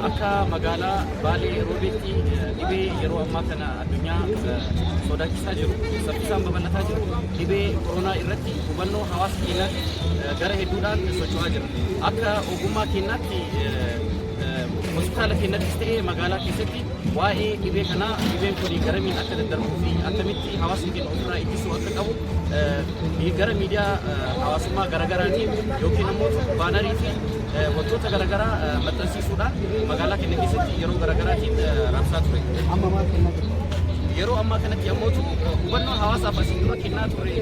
akka magaalaa Baalee Roobeetti dhibee yeroo ammaa kana addunyaa sodaachisaa jiru saffisaan babal'ataa jiru dhibee koronaa irratti hubannoo hawaasa keenyaatti gara hedduudhaan socho'aa jira. Akka ogummaa keenyaatti hospitaala keenyattis ta'ee magaalaa keessatti waa'ee dhibee kanaa dhibeen kun garamiin akka daddarbuu fi akkamitti hawaasni keenya ofirraa ittisuu akka qabu gara miidiyaa hawaasummaa garaagaraatiin yookiin immoo baanarii fi wantoota garaagaraa maxxansiisuudhaan magaalaa keenya keessatti yeroo garaagaraatiin raabsaa ture. Yeroo ammaa kanatti ammoo hubannoo hawaasaaf asiin dura kennaa ture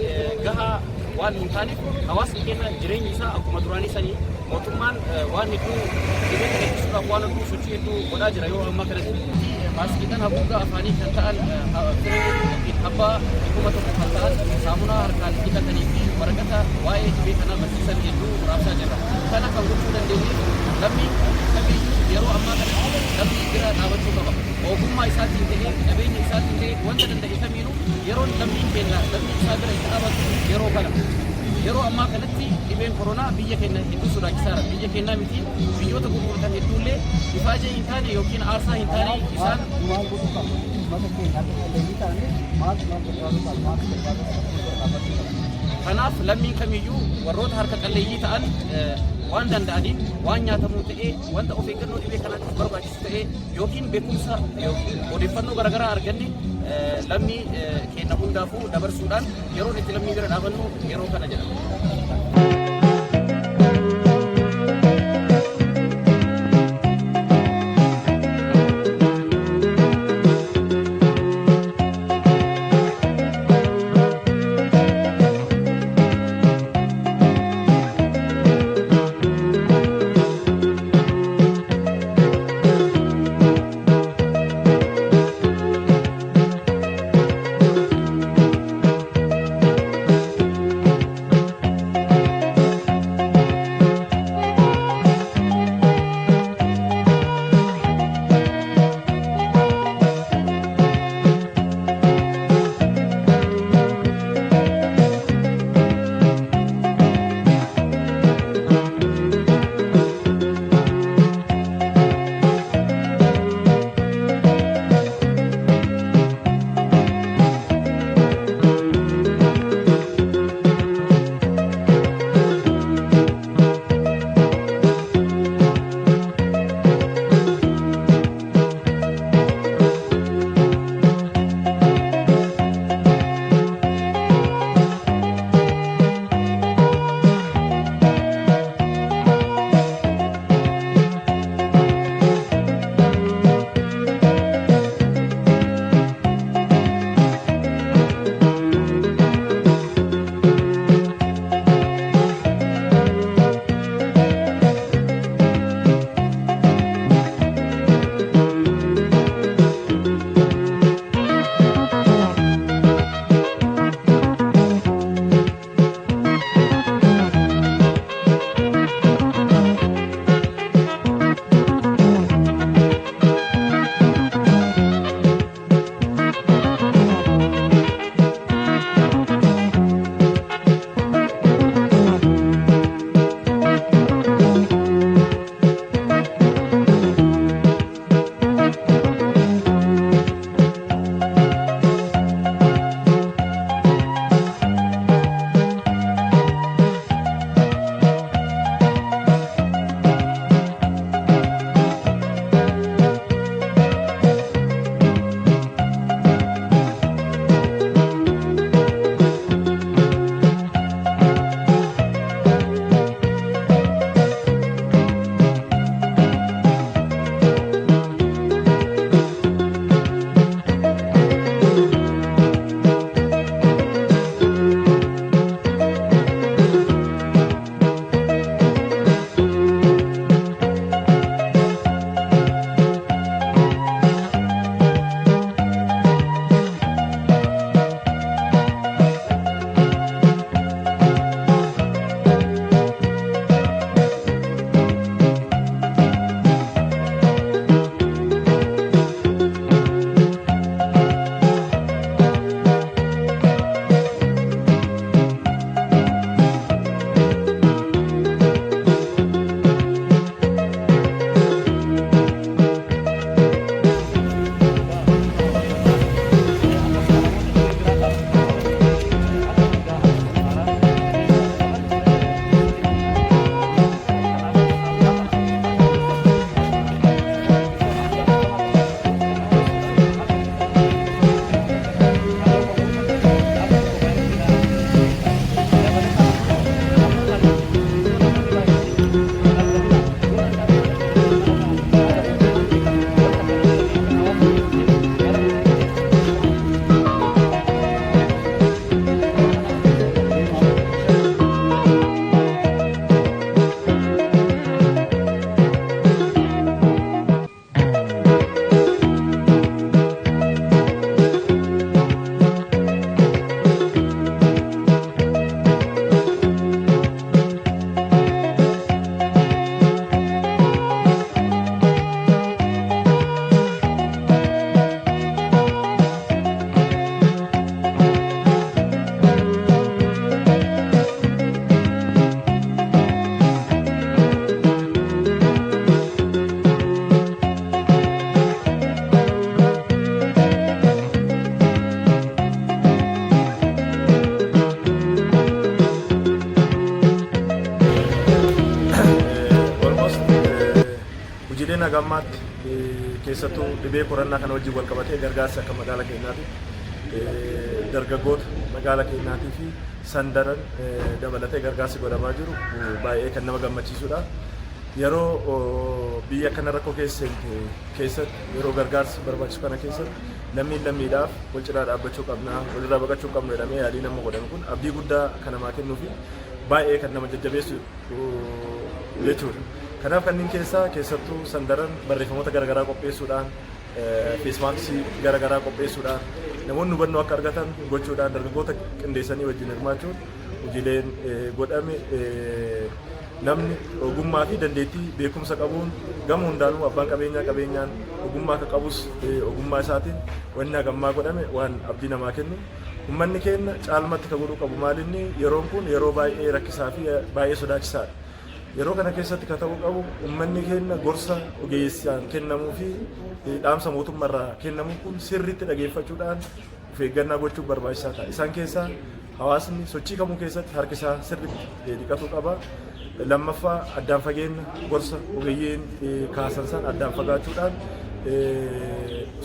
gahaa waan hin taaneef hawaasni keenya jireenyi isaa akkuma duraanii sanii mootummaan waan hedduu dhibee kana ittisuudhaaf waan hedduu sochii hedduu godhaa jira. Yeroo ammaa kanatti maaskiidhaan haguugaa afaanii kan ta'an abbaa dhibuma tokko kan ta'an saamunaa harkaan dhiqatanii fi waraqata waa'ee dhibee kanaa barsiisan hedduu raabsaa jirra. Kana kan gochuu dandeenyeef lammiin kamiyyuu yeroo ammaa kanatti lammiin bira dhaabachuu qaba. Ogummaa isaatiin ta'ee qabeenya isaatiin ta'ee wanta danda'e kamiinuu yeroo lammiin keenya lammiin isaa bira itti dhaabatu yeroo kana. Yeroo ammaa kanatti dhibeen koronaa biyya keenya hedduu sodaachisaara. Biyya keenyaa miti biyyoota gurguratan hedduullee ifaajee hin taane yookiin aarsaa hin taane isaan kanaaf lammiin kamiyyuu warroota harka qalleeyyii ta'an waan danda'aniin waan nyaatamuu ta'ee wanta of eeggannoo dhibee kanaatiif barbaachisu ta'ee yookiin beekumsa odeeffannoo garaagaraa arganne lammii keenya hundaafuu dabarsuudhaan yeroo itti lammii bira dhaabannu yeroo kana jedhama. hojiileen hagammaatti keessattuu dhibee qorannaa kana wajjin wal qabatee gargaarsa akka magaalaa keenyaatti dargaggoota magaalaa keenyaatii fi sandaran dabalatee gargaarsi godhamaa jiru baay'ee kan nama gammachiisudha. Yeroo biyya kana rakkoo keessatti yeroo gargaarsi barbaachisu kana keessatti lammiidhaaf wal cinaa dhaabbachuu qabna, walirraa baqachuu qabna jedhamee yaadii nama godhame kun abdii guddaa kan namaa kennuu fi baay'ee kan nama jajjabeessu jechuudha. Kanaaf kanneen keessattuu sandaran barreeffamoota garaagaraa qopheessuudhaan feesmaaksii garaagaraa qopheessuudhaan namoonni hubannoo akka argatan gochuudhaan dargaggoota qindeessanii wajjin hirmaachuun hojiileen godhame namni ogummaa fi dandeettii beekumsa qabuun gama hundaanuu abbaan qabeenyaan ogummaa akka qabus ogummaa isaatiin wanni hagammaa godhame waan abdii namaa kennu. Uummanni keenya caalmatti kan godhuu qabu maalinni yeroon kun yeroo baay'ee rakkisaa fi baay'ee sodaachisaadha. Yeroo kana keessatti kan ta'uu qabu uummanni keenya gorsa ogeessaan kennamuu fi dhaamsa mootummaarraa kennamu kun sirriitti dhageeffachuudhaan of eeggannaa gochuun barbaachisaa ta'a. Isaan keessaa hawaasni sochii kamuu keessatti harki isaa sirriitti dhiqatuu qaba. Lammaffaa addaan fageenya gorsa ogeeyyiin kaasan san addaan fagaachuudhaan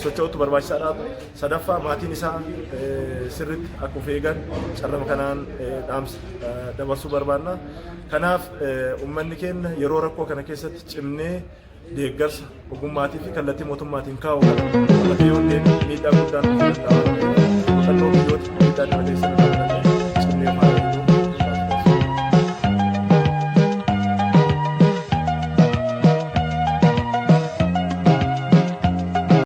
socho'uutu barbaachisaadha. Sadaffaa maatiin isaa sirriitti akka of eegan carrama kanaan dhaamsa dabarsuu barbaanna. Kanaaf uummanni keenya yeroo rakkoo kana keessatti cimnee deeggarsa ogummaatii fi kallattii mootummaatiin kaa'u qabatee yoo miidhaa